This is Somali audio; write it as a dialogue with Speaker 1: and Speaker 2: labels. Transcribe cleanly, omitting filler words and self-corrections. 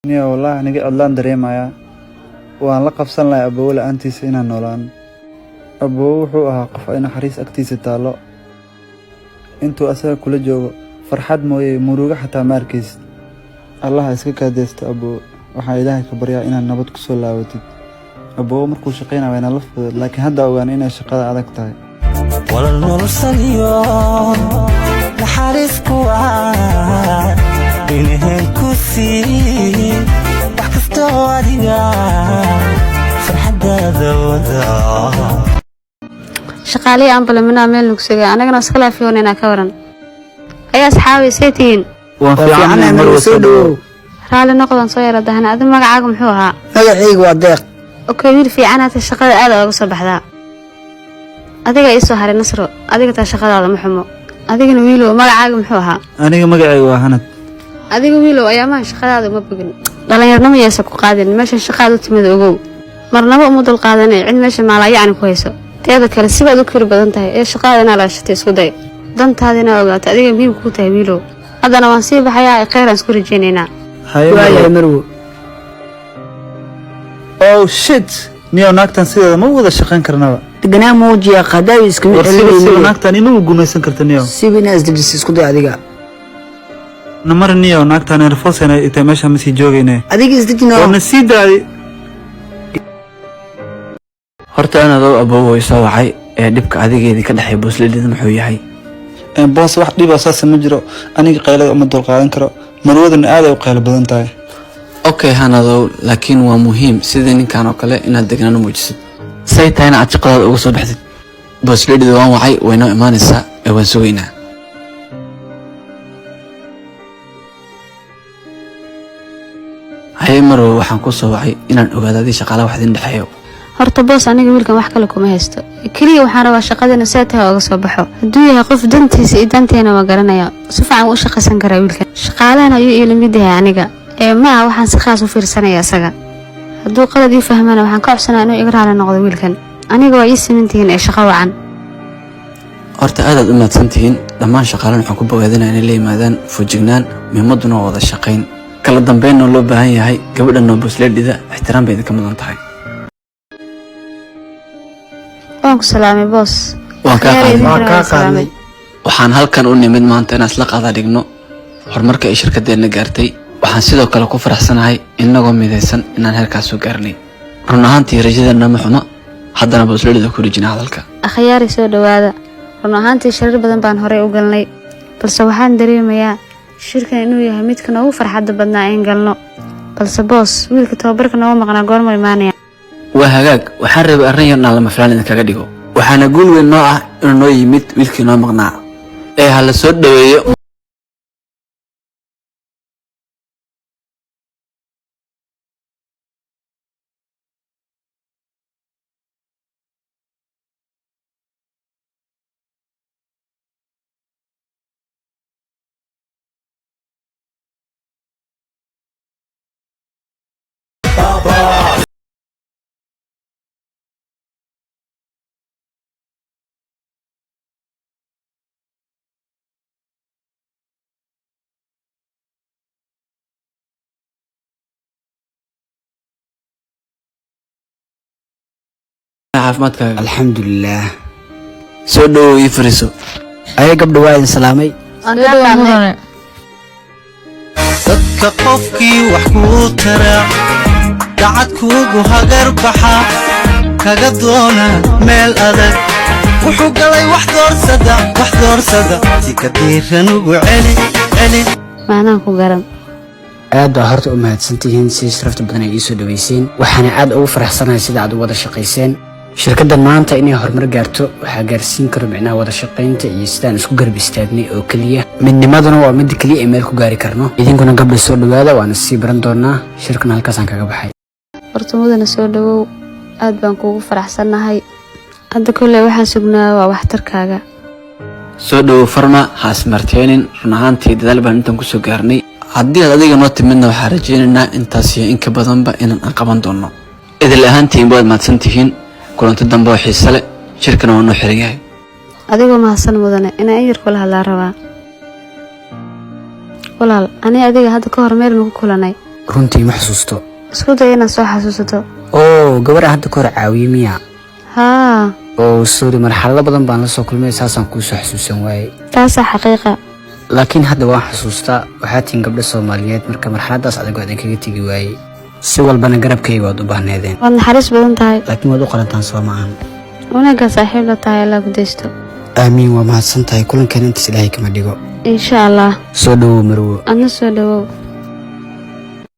Speaker 1: niyo wallahi aniga adlaan dareemaya waan la qabsan lahaa aboow la'aantiisa inaan noolaan. Aboow wuxuu ahaa qof ay naxariis agtiisa taalo intuu asaga kula joogo farxad mooyee muruga xataa ma arkaysid. Allah iska kaadeysta aboow, waxaan ilaahay ka baryaa inaad nabad ku soo laabatid. aboow markuu shaqeynayo waa la fudud laakiin hadda ogaan inay shaqada adag tahay.
Speaker 2: wala nolosaniyo naxariis ku ah inaan ku sii wax kasta oo adiga farxadaada wada
Speaker 3: shaqaalay aan balmana meel nugsiga anagana iska laafiyoonayna ka waran ayaa asxaabi seetiin
Speaker 1: waan fiicanahay mar soo dhaw
Speaker 3: raali noqdan soo yara dahna adin magacaaga muxuu ahaa
Speaker 4: magacaygu waa deeq
Speaker 3: okay wiil fiicanaad shaqada aad uga soo baxdaa adiga ii soo haray nasro adiga taa shaqadaada ma xumo adigana wiilow magacaaga muxuu ahaa
Speaker 1: aniga magacaygu waa Hanad
Speaker 3: adiga wiilow ayaa ma shaqadaada ma bogin dhalinyarnimo yeesa ku qaadin meesha shaqada u timid ogow marnaba uma dul qaadanay cid meesha maalayaan ku hayso teeda kale sibaad u kiri badan tahay ee shaqadana la shatay isku day dantaadina ogaato adiga muhiim ku tahay wiilow haddana waan sii baxayaa khayran isku rajeynaynaa
Speaker 4: haye marwo
Speaker 1: oh shit niyo naagtan sideeda ma wada shaqeyn karnaba
Speaker 4: deganaa muujiya qadawi iska mid
Speaker 1: xilliga naagtan inuu gumaysan karto niyo
Speaker 4: sibina isdibis isku day adiga
Speaker 1: namar niyo naagtan nerfosena ita meesha ma sii joogayne
Speaker 4: adiga isdijino
Speaker 1: wana sii daadi
Speaker 5: horta anadoo aboow soo wacay ee dhibka adigeedii ka dhaxay boosleedina muxuu yahay
Speaker 1: boos wax dhib ah saas ma jiro aniga qaylada uma dul qaadan karo marwadana aad ay u qayl badan tahay
Speaker 5: okay hanadow laakiin waa muhiim sidii ninkan oo kale inaad degnaan muujisid say tahayna aad shaqadaada uga soo baxdid boosleedida waan wacay wayna imaanaysaa ee waan sugaynaa haye marwo waxaan ku soo wacay inaan ogaado adii shaqaalaha wax idin dhexeeyo
Speaker 3: horta boos aniga wiilkan wax kale kuma haysto kaliya waxaan rabaa shaqadina see tahay uga soo baxo hadduu yahay qof dantiisa iyo danteena waa garanaya si fiican u shaqaysan karaa wiilkan shaqaalahan ayuu ila mid yahay aniga ma aha waxaan si khaas u fiirsanaya asaga hadduu qalad ii fahmana waxaan ka codsanaa inuu iga raali noqdo wiilkan aniga waa ii simantihiin ee shaqo wacan
Speaker 5: horta aadaad u mahadsantihiin dhammaan shaqaalan waxaan ku bogaadinaa inay la yimaadaan fujignaan muhiimaduna waa wada shaqayn kala dambeynna loo baahan yahay gabadhanoo boosleedhida ixtiraam bay idinka mudan tahay
Speaker 3: waan ku salaamay boos
Speaker 5: waan kaa qaaday waxaan halkan u nimid maanta inaan isla qaada dhigno horumarka ay shirkadeenna gaartay waxaan sidoo kale ku faraxsanahay inagoo midaysan inaan heerkaas soo gaarnay run ahaantii rajadeena ma xumo haddana boosleedhida ku dhijina hadalka
Speaker 3: akhyaari soo dhawaada run ahaantii shirar badan baan horey u galnay balse waxaan dareemayaa shirkan inuu yahay midka noogu farxadda badnaa in galno balse boos wiilka tababarka nooga maqnaa goorma imaanaya
Speaker 5: waa hagaag waxaan rabay arrin yar inaan lama filaan idinkaga dhigo waxaana guul weyn noo ah inuu noo yimid wiilkii noo maqnaa ee ha la soo dhaweeyo caafimaadkaaga
Speaker 4: alxamdulilah
Speaker 5: soo dhawow ii fariiso
Speaker 4: aye gabdha waa idin salaamay
Speaker 2: dadka qofkii wax kuu tara dacad kuugu hagar baxa kaga doona meel adag wuxuu galay wax doorsada si ka diiran ugu celi
Speaker 3: maanaan ku garan
Speaker 4: aad baa horta u mahadsantihiin si sharafta badan ay ii soo dhaweyseen waxaana aad ugu faraxsanahay sida aad u wada shaqayseen shirkaddan maanta inay horumar gaarto waxaa gaarsiin karo micnaha wada shaqaynta iyo sidaan isku garab istaagnay oo keliya midnimaduna waa midda keliya ee meel ku gaari karno idinkuna gabdha soo dhawaada waana sii baran doonaa shirkan halkaasaan kaga baxay
Speaker 3: horta mudana soo dhawow aad baan kuugu faraxsannahay hadda kolley waxaan sugnaa waa waxtarkaaga
Speaker 5: soo dhawow farma ha ismarteenin run ahaantii dadaal baan intaan kusoo gaarnay haddii aad adiga noo timidna waxaan rajaynaynaa intaas iyo inka badanba inaan aan qaban doono idil ahaantiin baad mahadsantihiin kulanti dambe oo xiise leh shirkana waa noo xiran yahay
Speaker 3: adigoo mahadsan mudane inaan in yar kula hadlaa rabaa walaal ani adiga hadda ka hor meel maku kulanay
Speaker 4: runtii ma xasuusto.
Speaker 3: isku day inaad soo xasuusato.
Speaker 4: oo gabar hadda ka hor caawiyey miya?
Speaker 3: haa
Speaker 4: oo sorry, marxalado badan baan la soo kulmay, saasaan kuu soo xasuusan waayey.
Speaker 3: taasaa xaqiiqa.
Speaker 4: laakiin hadda waan xasuustaa, waxaa tihiin gabdho Soomaaliyeed, marka marxaladaas adag aan kaga tegi waayey. si walbana garabkayga waad u baahneedeen.
Speaker 3: waad naxariis badan tahay.
Speaker 4: laakiin waad u qalantaan soo maahan.
Speaker 3: wanaagga saaxiib la tahay alla gudaysto.
Speaker 4: aamiin, waa mahadsan tahay. kulankan intaas ilaahay kama dhigo.
Speaker 3: insha allah.
Speaker 4: soo dhawow Marwo.
Speaker 3: adna soo dhawow.